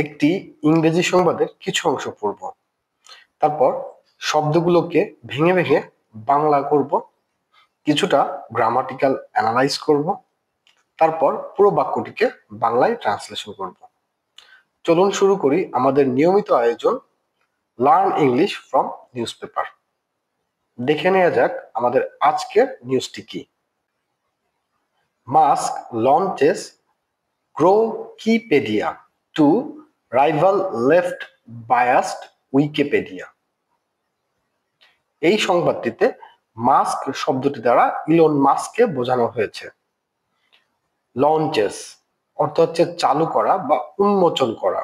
একটি ইংরেজি সংবাদের কিছু অংশ পড়ব, তারপর শব্দগুলোকে ভেঙে ভেঙে বাংলা করব, কিছুটা গ্রামাটিক্যাল অ্যানালাইজ করব, তারপর পুরো বাক্যটিকে বাংলায় ট্রান্সলেশন করব। চলুন শুরু করি আমাদের নিয়মিত আয়োজন লার্ন ইংলিশ ফ্রম নিউজপেপার। দেখে নেওয়া যাক আমাদের আজকের নিউজটি কি। Musk launches Grokipedia to rival left biased Wikipedia. এই সংবাদটিতে মাস্ক শব্দটি দ্বারা ইলন মাস্ককে বোঝানো হয়েছে। লঞ্চেস অর্থ হচ্ছে চালু করা বা উন্মোচন করা।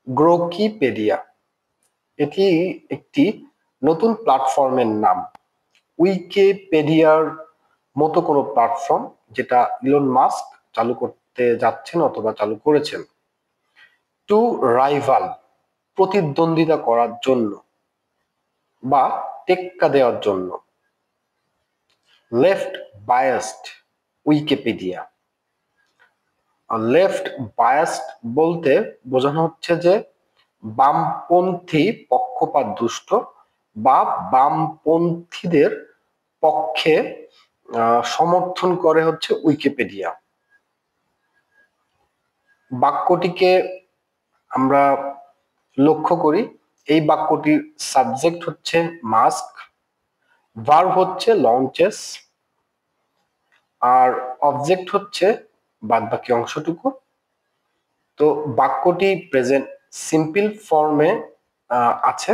গ্রোকিপেডিয়া এটি একটি নতুন প্ল্যাটফর্মের নাম। উইকিপিডিয়ার মতো কোনো প্ল্যাটফর্ম যেটা ইলন মাস্ক চালু করতে যাচ্ছেন অথবা চালু করেছেন। টু রাইভাল প্রতিদ্বন্দ্বিতা করার জন্য বা টেক্কা দেওয়ার জন্য। Left biased Wikipedia. Left biased বলতে বোঝানো হচ্ছে যে বামপন্থী পক্ষপাত দুষ্ট বা বামপন্থীদের পক্ষে সমর্থন করে হচ্ছে উইকিপিডিয়া। বাক্যটিকে আমরা লক্ষ্য করি, এই বাক্যটির সাবজেক্ট হচ্ছে মাস্ক, ভার্ব হচ্ছে লঞ্চেস, আর অবজেক্ট হচ্ছে বাদবাকি অংশটুকু। তো বাক্যটি প্রেজেন্ট সিম্পল ফর্মে আছে।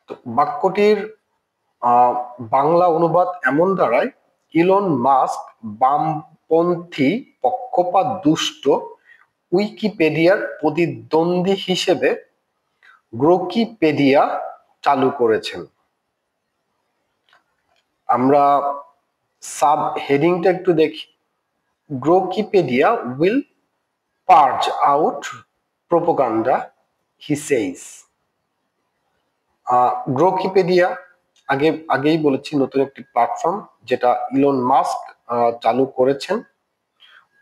তো বাক্যটির বাংলা অনুবাদ এমন দাঁড়ায়, ইলন মাস্ক বামপন্থী পক্ষপাত দুষ্ট উইকিপিডিয়ার প্রতিদ্বন্দ্বী হিসেবে গ্রোকিপেডিয়া চালু করেছেন। আমরা সাব হেডিংটা একটু দেখি। Grokipedia will purge out propaganda he says. Grokipedia আগেই বলেছি নতুন একটি প্ল্যাটফর্ম যেটা ইলন মাস্ক চালু করেছেন।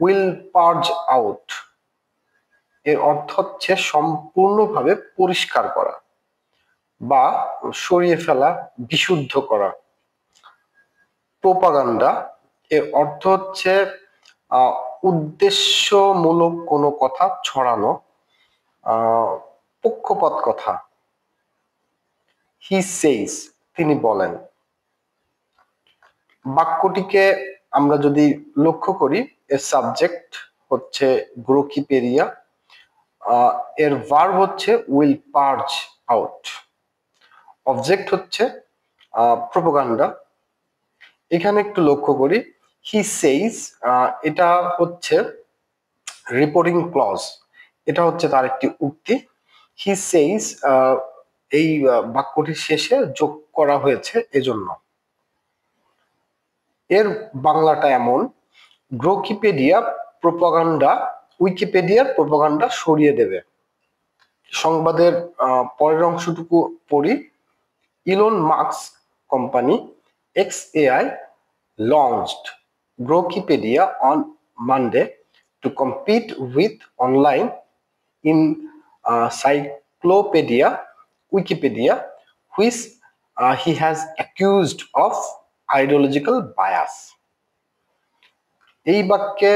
উইল পার্জ আউট এর অর্থ হচ্ছে সম্পূর্ণভাবে পরিষ্কার করা বা সরিয়ে ফেলা, বিশুদ্ধ করা। প্রোপাগান্ডা এর অর্থ হচ্ছে উদ্দেশ্যমূলক কোনো কথা ছড়ানো, পক্ষপাত কথা। হি সেইস তিনি বলেন। বাক্যটিকে আমরা যদি লক্ষ্য করি, এর সাবজেক্ট হচ্ছে গ্রোকিপেডিয়া, এর ভার্ব হচ্ছে উইল পার্জ আউট, অবজেক্ট হচ্ছে প্রোপাগান্ডা। এখানে একটু লক্ষ্য করি, হি সেইস এটা হচ্ছে রিপোর্টিং ক্লজ, এটা হচ্ছে তার একটি উক্তি। হি সেইস এই বাক্যটির শেষে যোগ করা হয়েছে এজন্য। এর বাংলাটা এমন, গ্রোকিপেডিয়া প্রোপাগান্ডা উইকিপিডিয়ার প্রোপাগান্ডা সরিয়ে দেবে। সংবাদের পরের অংশটুকু পড়ি। Elon Musk company XAI launched Grokipedia on Monday to compete with online encyclopedia Wikipedia, which he has accused of ideological bias. এই বাক্যে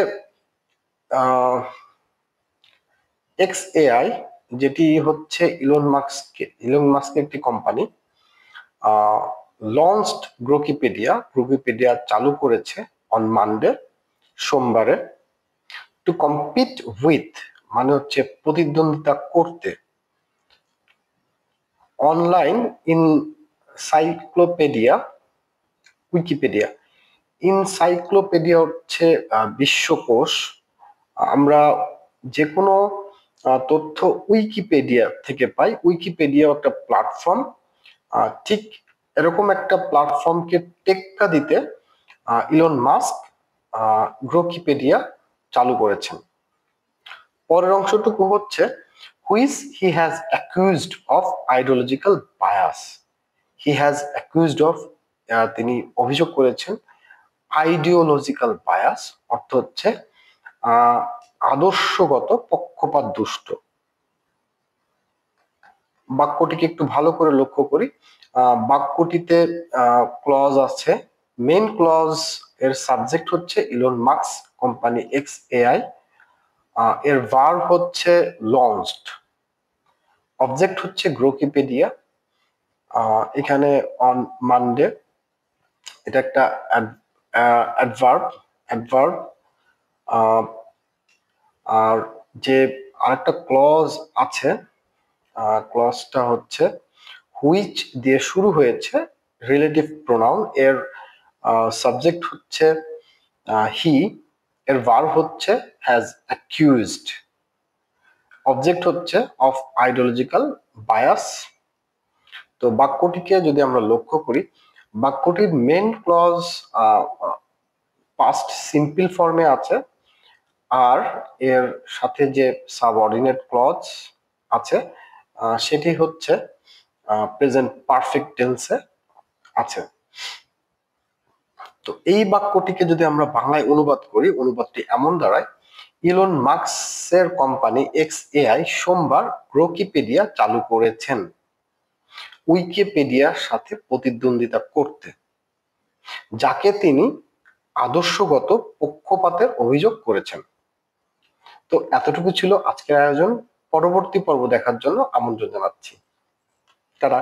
XAI যেটি হচ্ছে ইলন মাস্কের একটি কোম্পানি, লঞ্চড গ্রোকিপেডিয়া চালু করেছে অন মানডে সোমবারে। টু কম্পিট উইথ মানে হচ্ছে প্রতিদ্বন্দ্বিতা করতে। Online encyclopaedia Wikipedia. ইনসাইক্লোপিডিয়া হচ্ছে বিশ্বকোষ। আমরা যে কোনো তথ্য উইকিপিডিয়া থেকে পাই। উইকিপিডিয়া একটা প্ল্যাটফর্ম, ঠিক এরকম একটা প্ল্যাটফর্মকে টেক্কা দিতে ইলন মাস্ক গ্রোকিপেডিয়া চালু করেছেন। পরের অংশটুকু হচ্ছে which he has accused of ideological bias. He has accused of তিনি অভিযোগ করেছেন আইডিওলজিক্যাল বায়াস, অর্থ হচ্ছে আদর্শগত পক্ষপাত দুষ্ট। বাক্যটিকে একটু ভালো করে লক্ষ্য করি। বাক্যটিতে ক্লজ আছে। মেইন ক্লজ এর সাবজেক্ট হচ্ছে ইলন মাস্ক কোম্পানি XAI। এর ভার্ব হচ্ছে লঞ্চড। অবজেক্ট হচ্ছে গ্রোকিপিডিয়া। এখানে অন মানডে, এটা একটা অ্যাডভার্ব। অ্যাডভার্ব। আর যে আরেকটা ক্লজ আছে, ক্লজটা হচ্ছে হুইচ দিয়ে শুরু হয়েছে, রিলেটিভ প্রোনাউন। এর সাবজেক্ট হচ্ছে হি। এর ভার্ব হচ্ছে হ্যাজ অ্যাকিউজড। অবজেক্ট হচ্ছে অফ আইডিওলজিক্যাল বায়াস। তো বাক্যটিকে যদি আমরা লক্ষ্য করি, বাক্যটির মেন ক্লজ পাস্ট সিম্পল ফর্মে আছে, আর এর সাথে যে সাবঅর্ডিনেট ক্লজ আছে সেটি হচ্ছে প্রেজেন্ট পারফেক্ট টেন্সে আছে। তো এই বাক্যটিকে যদি আমরা বাংলায় অনুবাদ করি, অনুবাদটি এমন দাঁড়ায়, ইলন মাস্কের কোম্পানি XAI সোমবার গ্রোকিপিডিয়া চালু করেছেন উইকিপিডিয়ার সাথে প্রতিদ্বন্দ্বিতা করতে, যাকে তিনি আদর্শগত পক্ষপাতের অভিযোগ করেছেন। তো এতটুকু ছিল আজকের আয়োজন। পরবর্তী পর্ব দেখার জন্য আমন্ত্রণ জানাচ্ছি। টাটা।